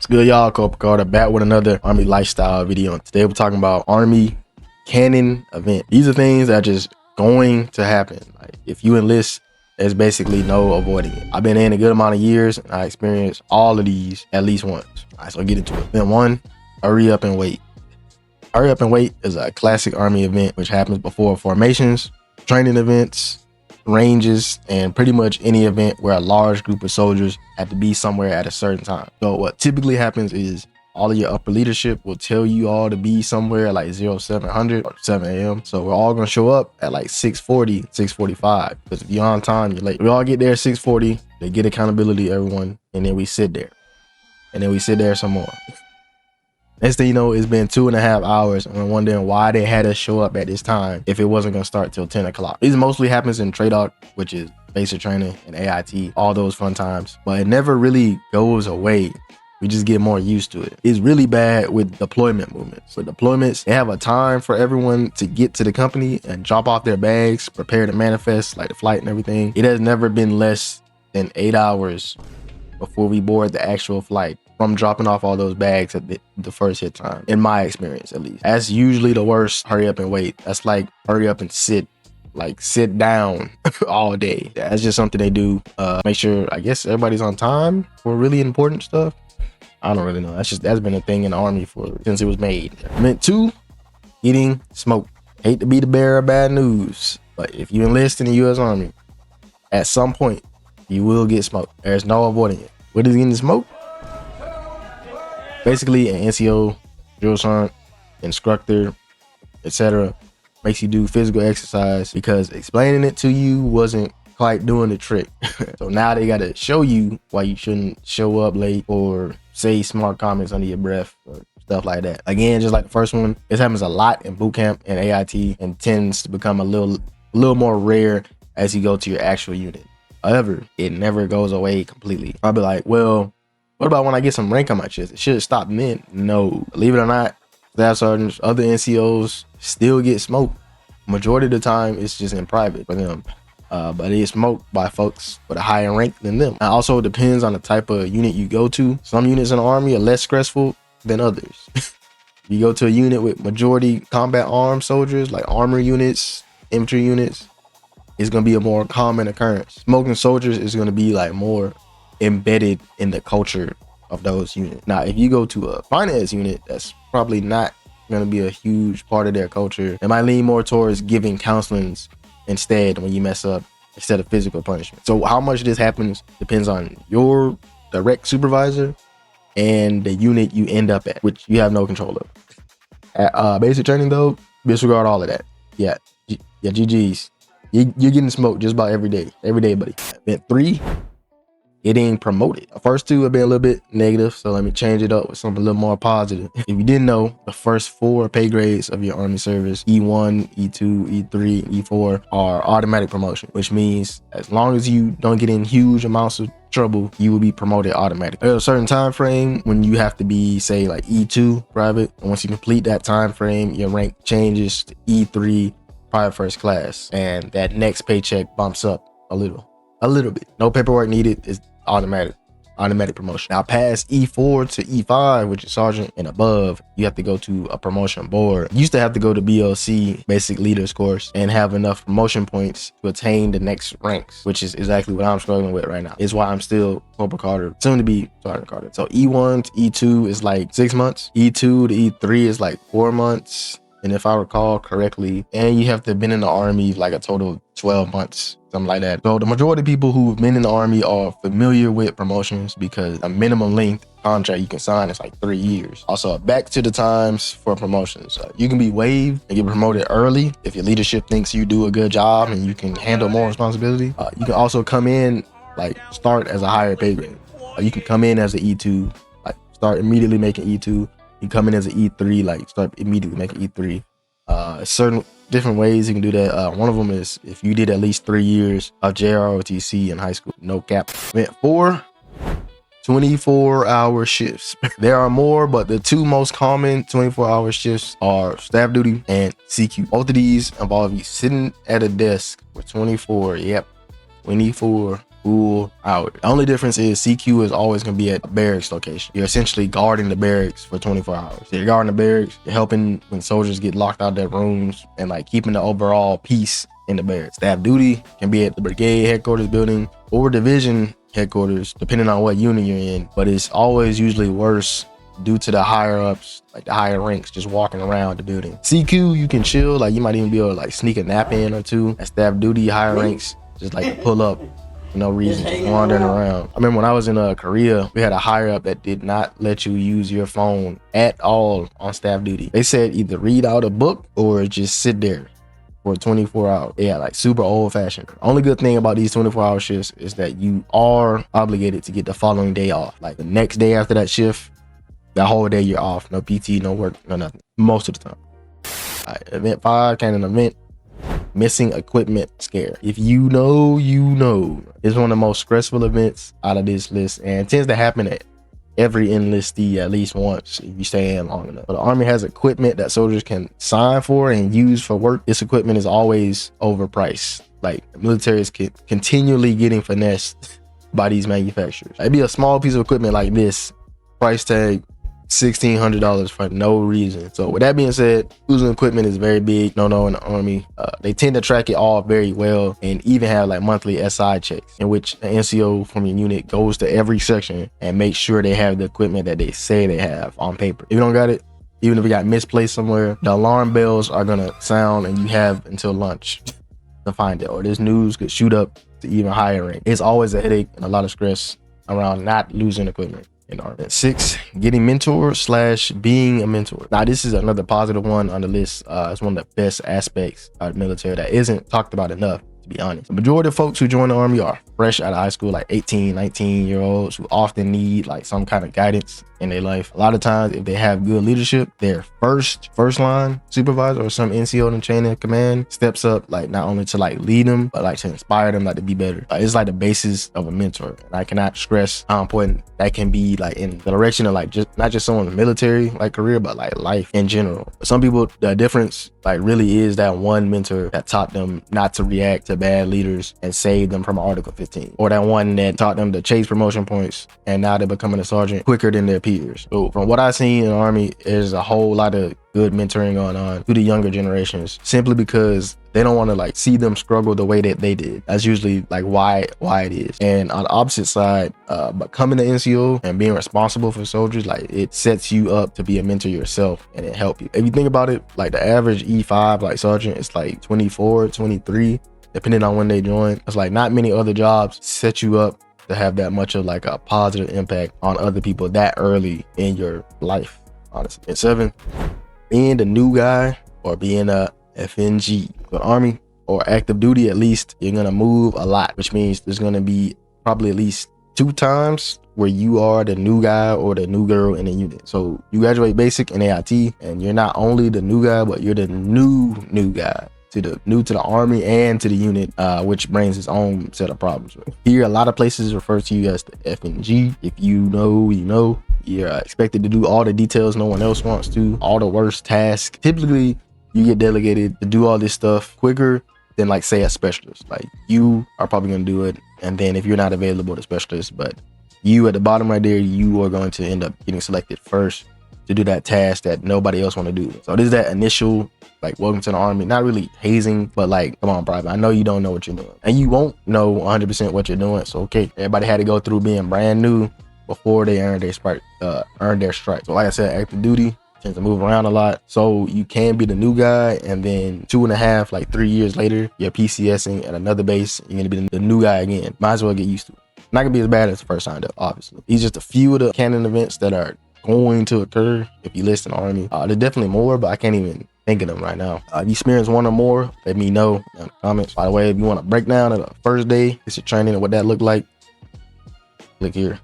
Good, y'all? Cobra Carter back with another Army lifestyle video. Today we're talking about Army canon event. These are things that are just going to happen. Like if you enlist, there's basically no avoiding it. I've been in a good amount of years and I experienced all of these at least once. All right, so I'll get into it. Event 1, hurry up and wait. Hurry up and wait is a classic Army event which happens before formations, training events, ranges, and pretty much any event where a large group of soldiers have to be somewhere at a certain time. So what typically happens is all of your upper leadership will tell you all to be somewhere at like 0700 or 7 a.m. So we're all gonna show up at like 6:40, 6:45, because if you're on time, you're late. We all get there at 6:40, they get accountability, everyone, and then we sit there. And then we sit there some more. Next thing you know, it's been 2.5 hours and I'm wondering why they had us show up at this time if it wasn't gonna start till 10 o'clock. This mostly happens in TRADOC, which is basic training, and AIT, all those fun times, but it never really goes away. We just get more used to it. It's really bad with deployment movements. With deployments, they have a time for everyone to get to the company and drop off their bags, prepare to manifest, like the flight and everything. It has never been less than 8 hours before we board the actual flight from dropping off all those bags at the first hit time, in my experience at least. That's usually the worst hurry up and wait. That's like hurry up and sit, like sit down all day. That's just something they do. Make sure, I guess, everybody's on time for really important stuff. I don't really know. That's been a thing in the Army since it was made. Event 2, getting smoked. Hate to be the bearer of bad news, but if you enlist in the U.S. Army, at some point, you will get smoked. There's no avoiding it. What is getting smoked? Basically, an NCO, drill sergeant, instructor, etc. makes you do physical exercise because explaining it to you wasn't quite doing the trick. So now they got to show you why you shouldn't show up late or say smart comments under your breath or stuff like that. Again, just like the first one, this happens a lot in boot camp and AIT and tends to become a little more rare as you go to your actual unit. However, it never goes away completely. I'll be like, well, what about when I get some rank on my chest? It should stop then. No, believe it or not, staff sergeants, other NCOs still get smoked. Majority of the time, it's just in private for them. But they get smoked by folks with a higher rank than them. It also depends on the type of unit you go to. Some units in the Army are less stressful than others. You go to a unit with majority combat armed soldiers, like armor units, infantry units, it's gonna be a more common occurrence. Smoking soldiers is gonna be like more embedded in the culture of those units. Now, if you go to a finance unit, that's probably not gonna be a huge part of their culture. It might lean more towards giving counselings instead when you mess up, instead of physical punishment. So how much this happens depends on your direct supervisor and the unit you end up at, which you have no control of. At basic training though, disregard all of that. Yeah, GG's. You're getting smoked just about every day, buddy. Event 3, getting promoted. The first 2 have been a little bit negative, so let me change it up with something a little more positive. If you didn't know, the first 4 pay grades of your Army service, E1, E2, E3, E4, are automatic promotion, which means as long as you don't get in huge amounts of trouble, you will be promoted automatically. There's a certain time frame when you have to be, say, like E2 private, and once you complete that time frame, your rank changes to E3 private first class, and that next paycheck bumps up a little bit. No paperwork needed. It's automatic promotion. Now past E4 to E5, which is sergeant and above, you have to go to a promotion board. You used to have to go to BLC, basic leaders course, and have enough promotion points to attain the next ranks, which is exactly what I'm struggling with right now. It's why I'm still Cobra Carter, soon to be Sergeant Carter. So E1 to E2 is like 6 months. E2 to E3 is like 4 months. And if I recall correctly, and you have to have been in the Army like a total of 12 months, something like that. So the majority of people who've been in the Army are familiar with promotions because a minimum length contract you can sign is like 3 years. Also, back to the times for promotions. You can be waived and get promoted early if your leadership thinks you do a good job and you can handle more responsibility. You can also come in, like start as a higher pay grade. You can come in as an E2, like start immediately making E2. You come in as an E3, like start immediately making E3. Certain different ways you can do that. One of them is if you did at least 3 years of JROTC in high school, no cap. Event 4, 24-hour shifts. There are more, but the 2 most common 24-hour shifts are staff duty and CQ. Both of these involve you sitting at a desk for 24 full school hours. The only difference is CQ is always going to be at a barracks location. You're essentially guarding the barracks for 24 hours. So you're guarding the barracks, you're helping when soldiers get locked out of their rooms, and like keeping the overall peace in the barracks. Staff duty can be at the brigade headquarters building or division headquarters, depending on what unit you're in, but it's always usually worse due to the higher ups, like the higher ranks, just walking around the building. CQ, you can chill, like you might even be able to like sneak a nap in or two. At staff duty, higher ranks just like to pull up for no reason, just wandering around. I remember when I was in Korea, we had a higher up that did not let you use your phone at all on staff duty. They said either read out a book or just sit there for 24 hours. Yeah, like super old fashioned. Only good thing about these 24-hour shifts is that you are obligated to get the following day off. Like the next day after that shift, that whole day you're off. No PT, no work, no nothing. Most of the time. All right, event 5, kind of event. Missing equipment scare. If you know, you know. It's one of the most stressful events out of this list, and it tends to happen at every enlistee at least once if you stay in long enough. But the Army has equipment that soldiers can sign for and use for work. This equipment is always overpriced. Like the military is continually getting finessed by these manufacturers. It'd be a small piece of equipment like this, price tag $1,600 for no reason. So with that being said, losing equipment is very big no in the Army. They tend to track it all very well and even have like monthly SI checks in which the NCO from your unit goes to every section and makes sure they have the equipment that they say they have on paper. If you don't got it, even if it got misplaced somewhere, the alarm bells are gonna sound and you have until lunch to find it, or this news could shoot up to even higher rank. It's always a headache and a lot of stress around not losing equipment. In Army. 6, getting mentor / being a mentor. Now this is another positive one on the list. It's one of the best aspects of the military that isn't talked about enough, to be honest. The majority of folks who join the Army are fresh out of high school, like 18, 19-year-olds who often need like some kind of guidance in their life. A lot of times, if they have good leadership, their first line supervisor or some NCO in the chain of command steps up, like not only to like lead them, but like to inspire them like to be better. It's like the basis of a mentor. And I cannot stress how important that can be, like in the direction of like just not just someone's military like career, but like life in general. Some people, the difference like really is that one mentor that taught them not to react to bad leaders and save them from Article 15, or that one that taught them to chase promotion points and now they're becoming a sergeant quicker than their peers. So from what I've seen in the Army, there's a whole lot of good mentoring going on to the younger generations, simply because they don't want to like see them struggle the way that they did. That's usually like why it is. And on the opposite side, becoming an NCO and being responsible for soldiers, like it sets you up to be a mentor yourself and it help you. If you think about it, like the average E5 like sergeant is like 24, 23, depending on when they join. It's like not many other jobs set you up to have that much of like a positive impact on other people that early in your life, honestly. And 7, being the new guy or being a FNG. The Army or active duty, at least you're gonna move a lot, which means there's gonna be probably at least 2 times where you are the new guy or the new girl in the unit. So you graduate basic and AIT, and you're not only the new guy, but you're the new guy to the Army and to the unit, which brings its own set of problems. Here, a lot of places refer to you as the FNG. If you know, you know. You're expected to do all the details no one else wants to, all the worst tasks. Typically, you get delegated to do all this stuff quicker than like say a specialist. Like you are probably gonna do it, and then if you're not available to specialist, but you at the bottom right there, you are going to end up getting selected first to do that task that nobody else want to do. So this is that initial like welcome to the Army, not really hazing, but like, come on, private, I know you don't know what you're doing, and you won't know 100% what you're doing. So okay, everybody had to go through being brand new before they earned their strike. So like I said, active duty tends to move around a lot, so you can be the new guy, and then 2.5, like 3 years later, you're PCSing at another base, you're gonna be the new guy again. Might as well get used to it. Not gonna be as bad as the first signed up, obviously. These are just a few of the canon events that are going to occur if you list an Army. There's definitely more, but I can't even think of them right now. If you experience one or more, let me know in the comments. By the way, if you want a breakdown of the first day, it's your training and what that looked like, click here.